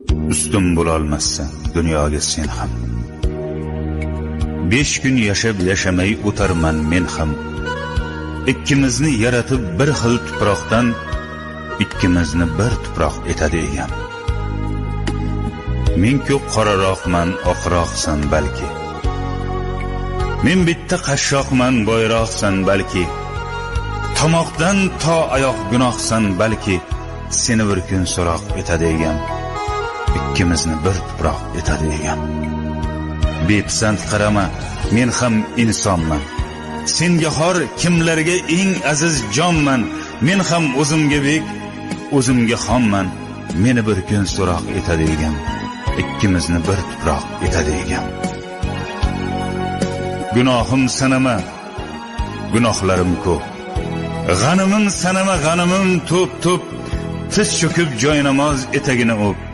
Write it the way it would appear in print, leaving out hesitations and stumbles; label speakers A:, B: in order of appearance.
A: Ustim bo'lolmassan dunyoga sen ham. 5 kun yashab yashamay o'tarman men ham. Ikkimizni yaratib bir xil tuproqdan, ikkimizni bir tuproq etadi egam. Men ko'p qoraroqman, oqroqsan balki. Men bitta qashshoqman, boyroqsan balki. Tomoqdan to oyoq gunohsan balki. Seni bir kun so'roq etadi egam. Ikkimizni bir tuproq etadi egam. Bepisand qarama, men ham insonman. Senga xor kimlarga eng aziz jonman. Men ham o'zimga bek, o'zimga xonman. Meni bir kun so'roq etadi egam. Ikkimizni bir tuproq etadi egam. Gunohim sanama, gunohlarim ko'p. G'animim sanama, g'animim to'p-to'p. Tiz cho'kib joynamoz etagini o'p.